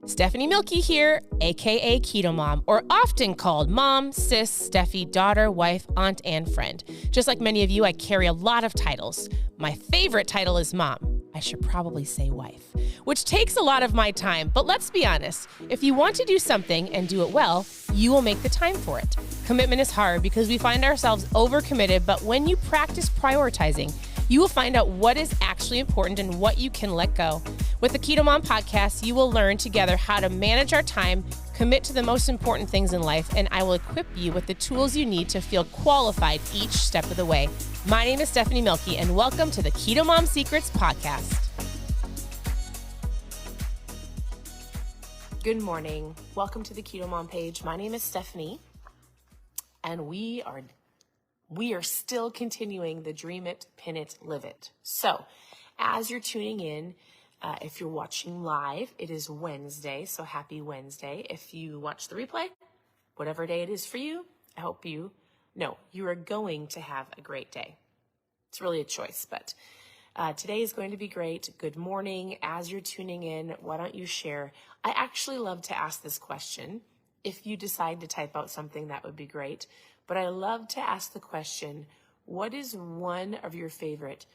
Stephanie Milky here, aka Keto Mom, or often called mom, sis, Steffi, daughter, wife, aunt, and friend. Just like many of you, I carry a lot of titles. My favorite title is mom. I should probably say wife, which takes a lot of my time. But let's be honest, if you want to do something and do it well, you will make the time for it. Commitment is hard because we find ourselves overcommitted, but when you practice prioritizing, you will find out what is actually important and what you can let go. With the Keto Mom podcast, you will learn together how to manage our time, commit to the most important things in life, and I will equip you with the tools you need to feel qualified each step of the way. My name is Stephanie Milky, and welcome to the Keto Mom Secrets podcast. Good morning. Welcome to the Keto Mom page. My name is Stephanie, and we are still continuing the Dream It, Pin It, Live It. So as you're tuning in, if you're watching live, it is Wednesday, so happy Wednesday. If you watch the replay, whatever day it is for you, I hope you are going to have a great day. It's really a choice, but today is going to be great. Good morning. As you're tuning in, why don't you share? I actually love to ask this question. If you decide to type out something, that would be great. But I love to ask the question, what is one of your favorite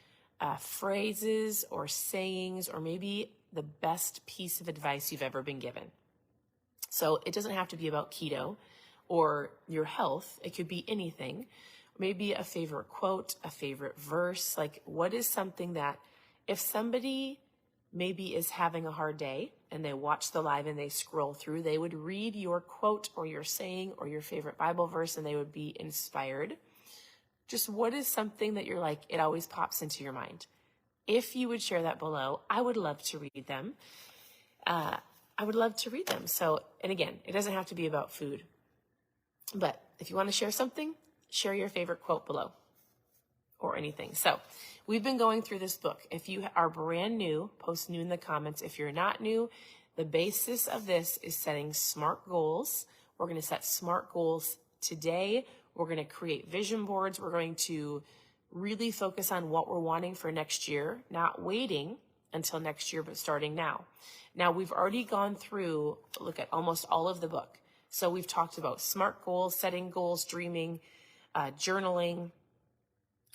phrases or sayings, or maybe the best piece of advice you've ever been given? So it doesn't have to be about keto or your health. It could be anything. Maybe a favorite quote, a favorite verse. Like, what is something that if somebody maybe is having a hard day and they watch the live and they scroll through, they would read your quote or your saying or your favorite Bible verse and they would be inspired. Just what is something that you're like, it always pops into your mind? If you would share that below, I would love to read them. So, and again, it doesn't have to be about food, but if you want to share something, share your favorite quote below or anything. So we've been going through this book. If you are brand new, post new in the comments. If you're not new, the basis of this is setting SMART goals. We're going to set SMART goals today. We're going to create vision boards. We're going to really focus on what we're wanting for next year, not waiting until next year, but starting now. Now, we've already gone through, look at almost all of the book. So we've talked about SMART goals, setting goals, dreaming, journaling.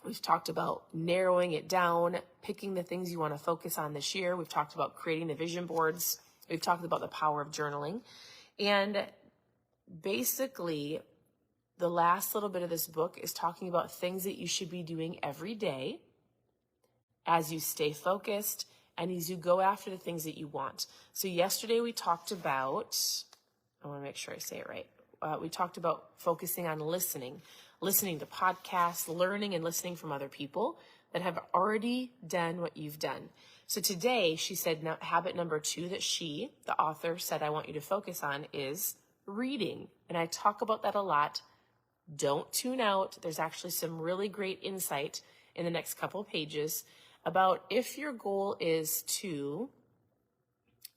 We've talked about narrowing it down, picking the things you want to focus on this year. We've talked about creating the vision boards. We've talked about the power of journaling. And basically, the last little bit of this book is talking about things that you should be doing every day as you stay focused and as you go after the things that you want. So yesterday we talked about, I want to make sure I say it right. We talked about focusing on listening to podcasts, learning and listening from other people that have already done what you've done. So today she said habit number 2 that she, the author, said I want you to focus on is reading. And I talk about that a lot. Don't tune out. There's actually some really great insight in the next couple of pages about if your goal is to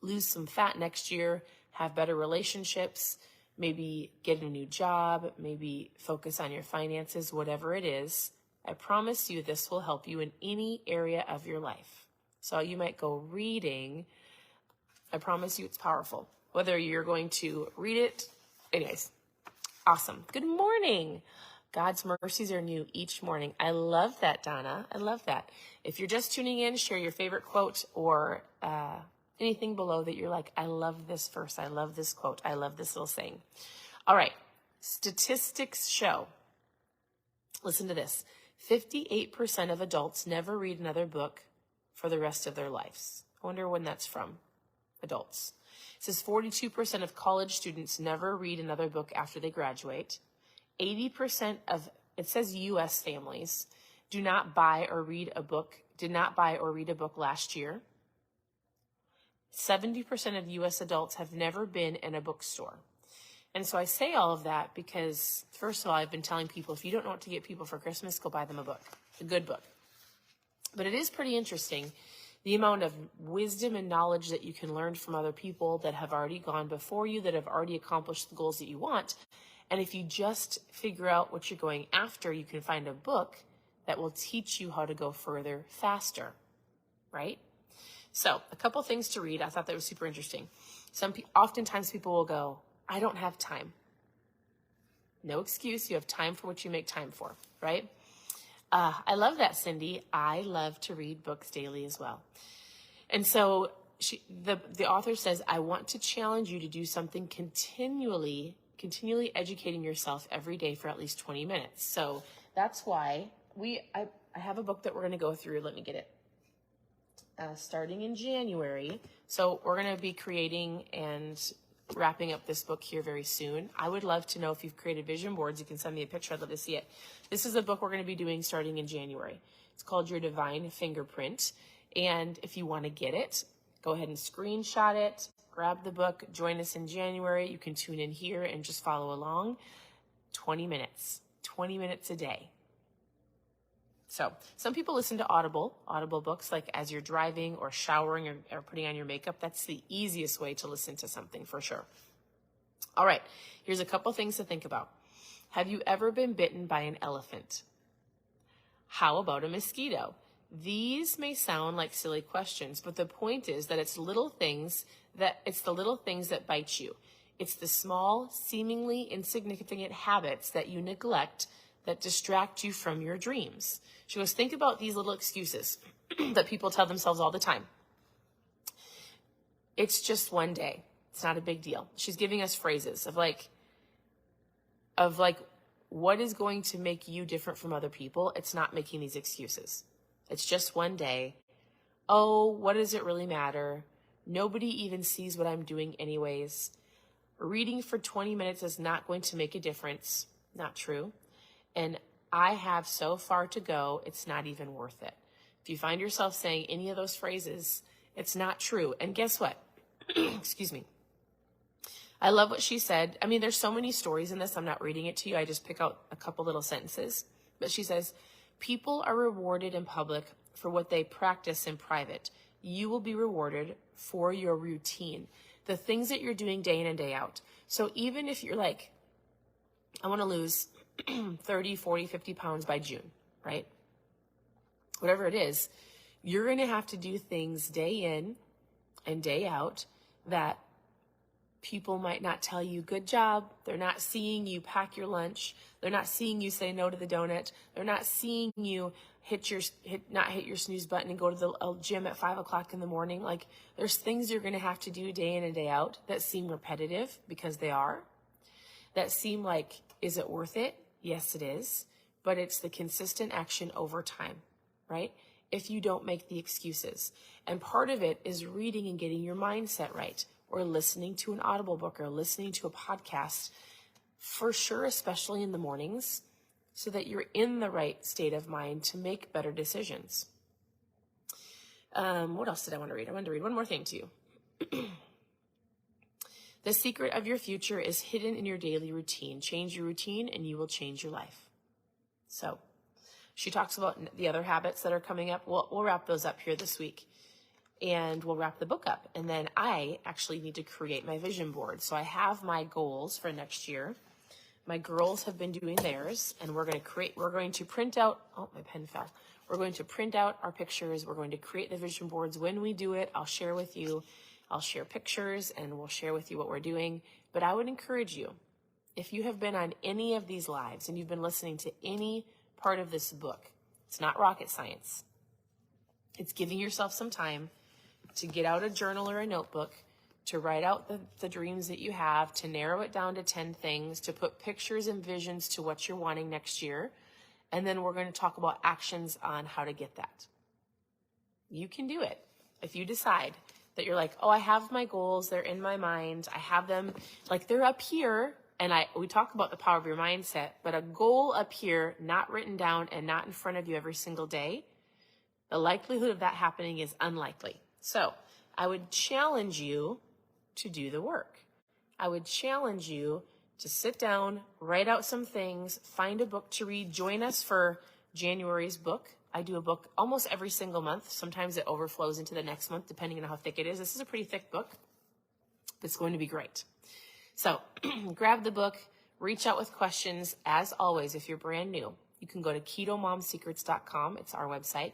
lose some fat next year, have better relationships, maybe get a new job, maybe focus on your finances, whatever it is, I promise you this will help you in any area of your life. So you might go reading. I promise you it's powerful. Whether you're going to read it, anyways. Awesome. Good morning. God's mercies are new each morning. I love that, Donna. I love that. If you're just tuning in, share your favorite quote or anything below that you're like, I love this verse. I love this quote. I love this little saying. All right. Statistics show. Listen to this. 58% of adults never read another book for the rest of their lives. I wonder when that's from. Adults. It says 42% of college students never read another book after they graduate. 80% of, it says U.S. families, did not buy or read a book last year. 70% of U.S. adults have never been in a bookstore. And so I say all of that because, first of all, I've been telling people, if you don't know what to get people for Christmas, go buy them a book, a good book. But it is pretty interesting the amount of wisdom and knowledge that you can learn from other people that have already gone before you, that have already accomplished the goals that you want. And if you just figure out what you're going after, you can find a book that will teach you how to go further faster, right? So a couple things to read. I thought that was super interesting. Oftentimes people will go, I don't have time. No excuse. You have time for what you make time for, right? I love that, Cindy. I love to read books daily as well. And so the author says, I want to challenge you to do something continually educating yourself every day for at least 20 minutes. So that's why I have a book that we're going to go through. Let me get it. Starting in January. So we're going to be creating and wrapping up this book here very soon. I would love to know if you've created vision boards. You can send me a picture. I'd love to see it. This is a book we're going to be doing starting in January. It's called Your Divine Fingerprint. And if you want to get it, go ahead and screenshot it, grab the book, join us in January. You can tune in here and just follow along. 20 minutes a day. So some people listen to Audible books, like as you're driving or showering or putting on your makeup. That's the easiest way to listen to something for sure. All right, here's a couple things to think about. Have you ever been bitten by an elephant? How about a mosquito? These may sound like silly questions, but the point is that it's the little things that bite you. It's the small, seemingly insignificant habits that you neglect that distract you from your dreams. She goes, think about these little excuses that people tell themselves all the time. It's just one day. It's not a big deal. She's giving us phrases of like, what is going to make you different from other people? It's not making these excuses. It's just one day. Oh, what does it really matter? Nobody even sees what I'm doing anyways. Reading for 20 minutes is not going to make a difference. Not true. And I have so far to go, it's not even worth it. If you find yourself saying any of those phrases, it's not true. And guess what? Excuse me. I love what she said. I mean, there's so many stories in this. I'm not reading it to you. I just pick out a couple little sentences. But she says, people are rewarded in public for what they practice in private. You will be rewarded for your routine, the things that you're doing day in and day out. So even if you're like, I want to lose 30, 40, 50 pounds by June, right? Whatever it is, you're going to have to do things day in and day out that people might not tell you, good job. They're not seeing you pack your lunch. They're not seeing you say no to the donut. They're not seeing you not hit your snooze button and go to the gym at 5 o'clock in the morning. Like, there's things you're going to have to do day in and day out that seem repetitive, because they are, that seem like, is it worth it? Yes, it is. But it's the consistent action over time, right? If you don't make the excuses. And part of it is reading and getting your mindset right, or listening to an Audible book, or listening to a podcast, for sure, especially in the mornings, so that you're in the right state of mind to make better decisions. What else did I want to read? I wanted to read one more thing to you. The secret of your future is hidden in your daily routine. Change your routine and you will change your life. So she talks about the other habits that are coming up. We'll wrap those up here this week. And we'll wrap the book up. And then I actually need to create my vision board. So I have my goals for next year. My girls have been doing theirs. And we're going to print out, oh, my pen fell. We're going to print out our pictures. We're going to create the vision boards. When we do it, I'll share with you. I'll share pictures and we'll share with you what we're doing. But I would encourage you, if you have been on any of these lives and you've been listening to any part of this book, it's not rocket science. It's giving yourself some time to get out a journal or a notebook, to write out the dreams that you have, to narrow it down to 10 things, to put pictures and visions to what you're wanting next year. And then we're going to talk about actions on how to get that. You can do it. If you decide that you're like, oh, I have my goals, they're in my mind, I have them, like they're up here, and we talk about the power of your mindset, but a goal up here, not written down and not in front of you every single day, the likelihood of that happening is unlikely. So I would challenge you to do the work. I would challenge you to sit down, write out some things, find a book to read. Join us for January's book. I do a book almost every single month. Sometimes it overflows into the next month, depending on how thick it is. This is a pretty thick book. It's going to be great. So grab the book, reach out with questions. As always, if you're brand new, you can go to ketomomsecrets.com. It's our website.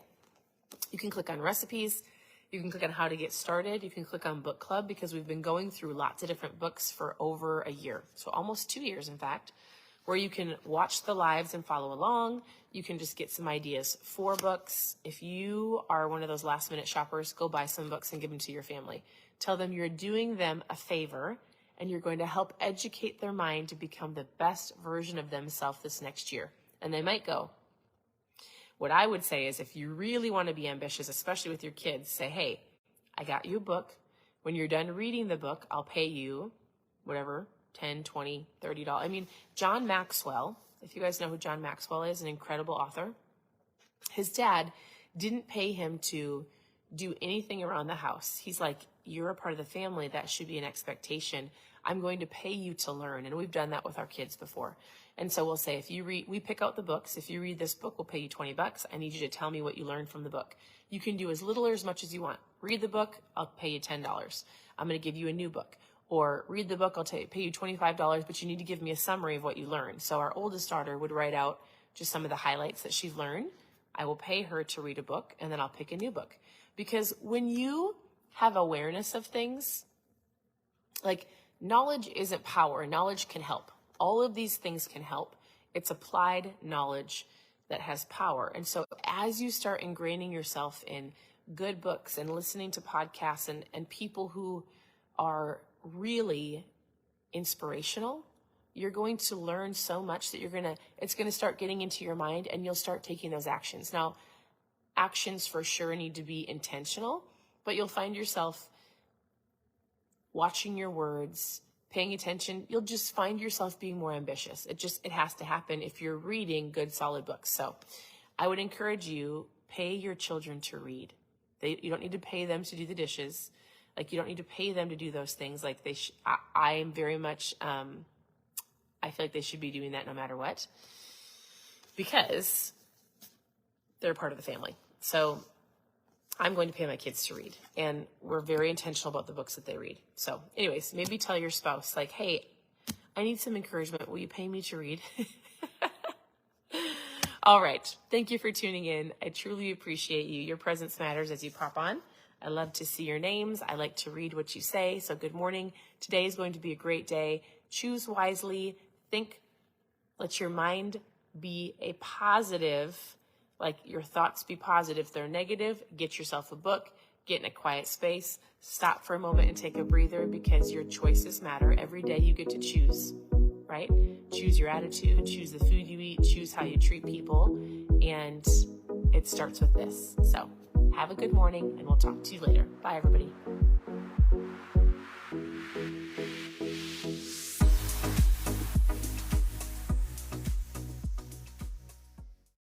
You can click on recipes, You can click on how to get started. You can click on book club because we've been going through lots of different books for over a year. So almost 2 years, in fact, where you can watch the lives and follow along. You can just get some ideas for books. If you are one of those last minute shoppers, go buy some books and give them to your family. Tell them you're doing them a favor and you're going to help educate their mind to become the best version of themselves this next year. And they might go. What I would say is if you really want to be ambitious, especially with your kids, say, hey, I got you a book. When you're done reading the book, I'll pay you whatever, $10, $20, $30. I mean, John Maxwell, if you guys know who John Maxwell is, an incredible author, his dad didn't pay him to do anything around the house. He's like, you're a part of the family. That should be an expectation. I'm going to pay you to learn. And we've done that with our kids before. And so we'll say, if you read, we pick out the books. If you read this book, we'll pay you $20. I need you to tell me what you learned from the book. You can do as little or as much as you want. Read the book, I'll pay you $10. I'm going to give you a new book. Or read the book, I'll pay you $25, but you need to give me a summary of what you learned. So our oldest daughter would write out just some of the highlights that she's learned. I will pay her to read a book, and then I'll pick a new book. Because when you have awareness of things, like knowledge isn't power. Knowledge can help. All of these things can help. It's applied knowledge that has power. And so as you start ingraining yourself in good books and listening to podcasts and people who are really inspirational, you're going to learn so much that it's going to start getting into your mind and you'll start taking those actions. Now, actions for sure need to be intentional, but you'll find yourself watching your words, paying attention. You'll just find yourself being more ambitious. It has to happen if you're reading good, solid books. So I would encourage you, pay your children to read. You don't need to pay them to do the dishes. Like, you don't need to pay them to do those things. Like, I am very much, I feel like they should be doing that no matter what, because they're part of the family. So I'm going to pay my kids to read, and we're very intentional about the books that they read. So anyways, maybe tell your spouse, like, hey, I need some encouragement. Will you pay me to read? All right. Thank you for tuning in. I truly appreciate you. Your presence matters as you pop on. I love to see your names. I like to read what you say. So good morning. Today is going to be a great day. Choose wisely. Think. Let your mind be a positive. Like, your thoughts be positive. If they're negative, get yourself a book. Get in a quiet space. Stop for a moment and take a breather, because your choices matter. Every day you get to choose, right? Choose your attitude. Choose the food you eat. Choose how you treat people. And it starts with this. So have a good morning, and we'll talk to you later. Bye, everybody.